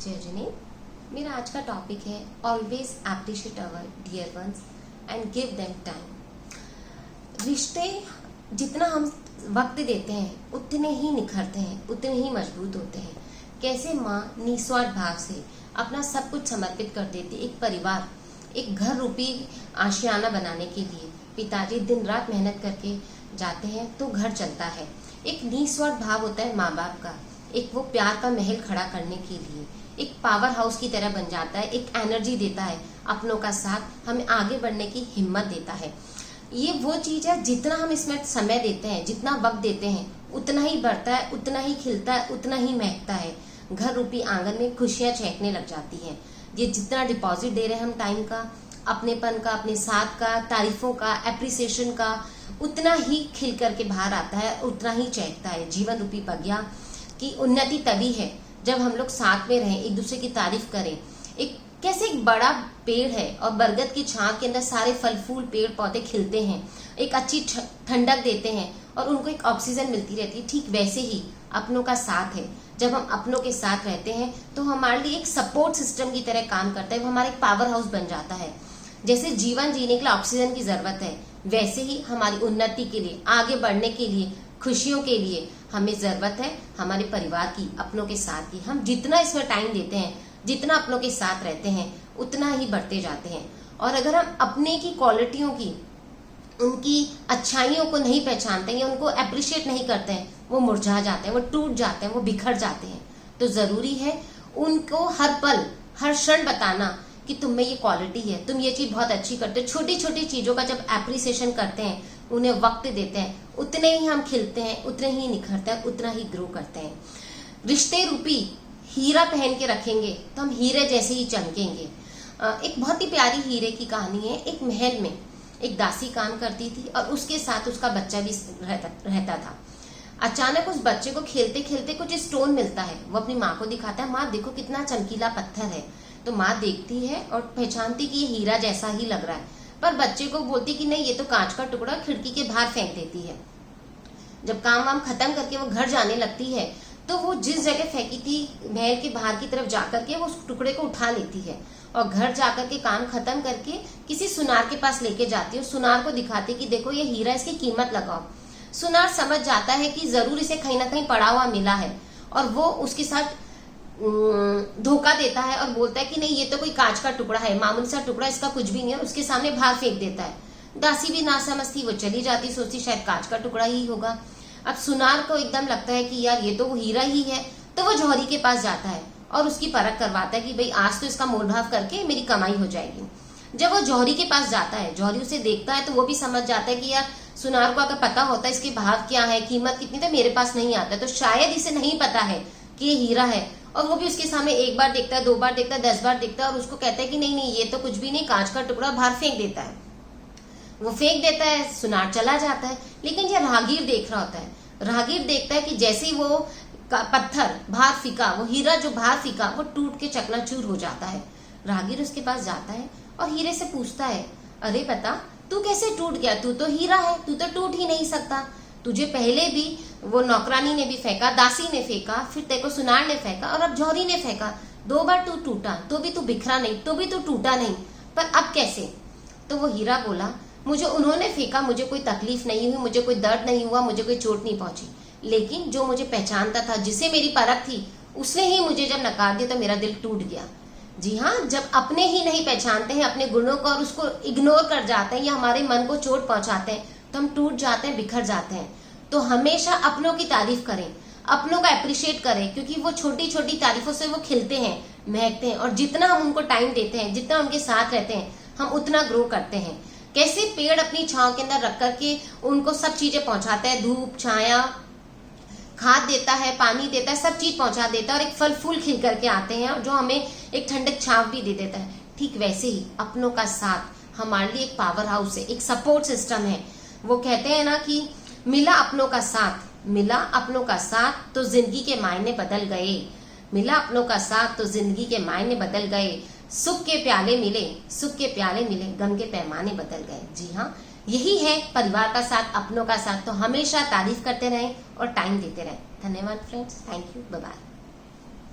जय जिनी। मेरा आज का टॉपिक है always appreciate our dear ones and give them time. रिश्ते जितना हम वक्त देते हैं उतने ही निखरते हैं, उतने ही मजबूत होते हैं। कैसे माँ निस्वार्थ भाव से अपना सब कुछ समर्पित कर देती, एक परिवार, एक घर रूपी आशियाना बनाने के लिए पिताजी दिन रात मेहनत करके जाते हैं तो घर चलता है। एक निस्वार्थ भाव होता है माँ बाप का, एक वो प्यार का महल खड़ा करने के लिए एक पावर हाउस की तरह बन जाता है, एक एनर्जी देता है, अपनों का साथ हमें आगे बढ़ने की हिम्मत देता है। ये वो चीज है, जितना हम इसमें समय देते हैं, जितना वक्त देते हैं, उतना ही बढ़ता है, उतना ही खिलता है, उतना ही महकता है। घर रूपी आंगन में खुशियां चहकने लग जाती हैं। ये जितना डिपॉजिट दे रहे हैं हम टाइम का, अपनेपन का, अपने साथ का, तारीफों का, एप्रिसिएशन का, उतना ही खिल करके बाहर आता है, उतना ही चहकता है। जीवन रूपी बगिया की उन्नति तभी है जब हम लोग साथ में रहें, एक दूसरे की तारीफ करें। एक बड़ा पेड़ है और बरगद की छांव के अंदर सारे फल फूल पेड़ पौधे खिलते हैं, एक अच्छी ठंडक देते हैं और उनको एक ऑक्सीजन मिलती रहती है। ठीक वैसे ही अपनों का साथ है। जब हम अपनों के साथ रहते हैं तो हमारे लिए एक सपोर्ट सिस्टम की तरह काम करता है, वो हमारा एक पावर हाउस बन जाता है। जैसे जीवन जीने के लिए ऑक्सीजन की जरूरत है, वैसे ही हमारी उन्नति के लिए, आगे बढ़ने के लिए, खुशियों के लिए हमें जरूरत है हमारे परिवार की, अपनों के साथ की। हम जितना इसमें टाइम देते हैं, जितना अपनों के साथ रहते हैं, उतना ही बढ़ते जाते हैं। और अगर हम अपने की क्वालिटियों की, उनकी अच्छाइयों को नहीं पहचानते या उनको अप्रिशिएट नहीं करते हैं, वो मुरझा जाते हैं, वो टूट जाते हैं, वो बिखर जाते हैं। तो जरूरी है उनको हर पल, हर क्षण बताना कि तुम में ये क्वालिटी है, तुम ये चीज बहुत अच्छी करते हो। छोटी छोटी चीजों का जब एप्रिसिएशन करते हैं, उन्हें वक्त देते हैं, उतने ही हम खिलते हैं, उतने ही निखरते हैं, उतना ही ग्रो करते हैं। रिश्ते रूपी हीरा पहन के रखेंगे तो हम हीरे जैसे ही चमकेंगे। एक बहुत ही प्यारी हीरे की कहानी है। एक महल में एक दासी काम करती थी और उसके साथ उसका बच्चा भी रहता था। अचानक उस बच्चे को खेलते खेलते कुछ स्टोन मिलता है। वो अपनी माँ को दिखाता है, माँ देखो कितना चमकीला पत्थर है। तो माँ देखती है और पहचानती कि ये हीरा जैसा ही लग रहा है, पर बच्चे को बोलती कि नहीं, ये तो कांच का टुकड़ा, खिड़की के बाहर फेंक देती है। जब काम वाम खत्म करके वो घर जाने लगती है तो वो जिस जगह फेंकी थी महल के बाहर की तरफ जाकर के वो उस टुकड़े को उठा लेती है और घर जाकर के काम खत्म करके किसी सुनार के पास लेके जाती है। सुनार को दिखाती कि देखो ये हीरा, इसकी कीमत लगाओ। सुनार समझ जाता है कि जरूर इसे कहीं ना कहीं पड़ा हुआ मिला है और वो उसके साथ धोखा देता है और बोलता है कि नहीं, ये तो कोई कांच का टुकड़ा है, मामूली सा टुकड़ा, इसका कुछ भी नहीं है। उसके सामने बाहर फेंक देता है। दासी भी ना समझती, वो चली जाती, सोचती शायद कांच का टुकड़ा ही होगा। अब सुनार को एकदम लगता है कि यार ये तो वो हीरा ही है। तो वो जौहरी के पास जाता है और उसकी परख करवाता है कि भाई आज तो इसका मोल भाव करके मेरी कमाई हो जाएगी। जब वो जौहरी के पास जाता है, जौहरी उसे देखता है तो वो भी समझ जाता है कि यार सुनार को अगर पता होता है इसके भाव क्या है, कीमत कितनी, तो मेरे पास नहीं आता, तो शायद इसे नहीं पता है कि ये हीरा है। और वो भी उसके सामने एक बार देखता है, 2 बार देखता है, 10 बार देखता है और उसको कहता है कि नहीं नहीं, ये तो कुछ भी नहीं, कांच का टुकड़ा, बाहर फेंक देता है। वो फेंक देता है, सुनार चला जाता है। लेकिन ये राहगीर देख रहा होता है। राहगीर देखता है कि जैसे ही वो पत्थर बाहर फीका, वो हीरा जो बाहर फीका, वो टूट के चकनाचूर हो जाता है। राहगीर उसके पास जाता है और हीरे से पूछता है, अरे बता, तू कैसे टूट गया? तू तो हीरा है, तू तो टूट ही नहीं सकता। तुझे पहले भी वो नौकरानी ने भी फेंका, दासी ने फेंका, फिर तेरे को सुनार ने फेंका और अब जौहरी ने फेंका। 2 बार तू टूटा तो भी तू बिखरा नहीं, तो भी तू टूटा नहीं, पर अब कैसे? तो वो हीरा बोला, मुझे उन्होंने फेंका, मुझे कोई तकलीफ नहीं हुई, मुझे कोई दर्द नहीं हुआ, मुझे कोई चोट नहीं पहुंची, लेकिन जो मुझे पहचानता था, जिसे मेरी परख थी, उसने ही मुझे जब नकार दिया तो मेरा दिल टूट गया। जी हाँ, जब अपने ही नहीं पहचानते हैं अपने गुणों को और उसको इग्नोर कर जाते हैं या हमारे मन को चोट पहुंचाते हैं तो हम टूट जाते हैं, बिखर जाते हैं। तो हमेशा अपनों की तारीफ करें, अपनों का अप्रिशिएट करें, क्योंकि वो छोटी छोटी तारीफों से वो खिलते हैं, महकते हैं। और जितना हम उनको टाइम देते हैं, जितना उनके साथ रहते हैं, हम उतना ग्रो करते हैं। कैसे पेड़ अपनी छांव के अंदर रख करके उनको सब चीजें पहुंचाता है, धूप, छाया, खाद देता है, पानी देता है, सब चीज पहुंचा देता है और एक फल फूल खिल करके आते हैं जो हमें एक ठंडक छांव भी दे देता है। ठीक वैसे ही अपनों का साथ हमारे लिए एक पावर हाउस है, एक सपोर्ट सिस्टम है। वो कहते हैं ना कि मिला अपनों का साथ, मिला अपनों का साथ तो जिंदगी के मायने बदल गए, मिला अपनों का साथ तो जिंदगी के मायने बदल गए। सुख के प्याले मिले, सुख के प्याले मिले, गम के पैमाने बदल गए। जी हाँ, यही है परिवार का साथ, अपनों का साथ। तो हमेशा तारीफ करते रहें और टाइम देते रहें। धन्यवाद friends, thank you, bye bye.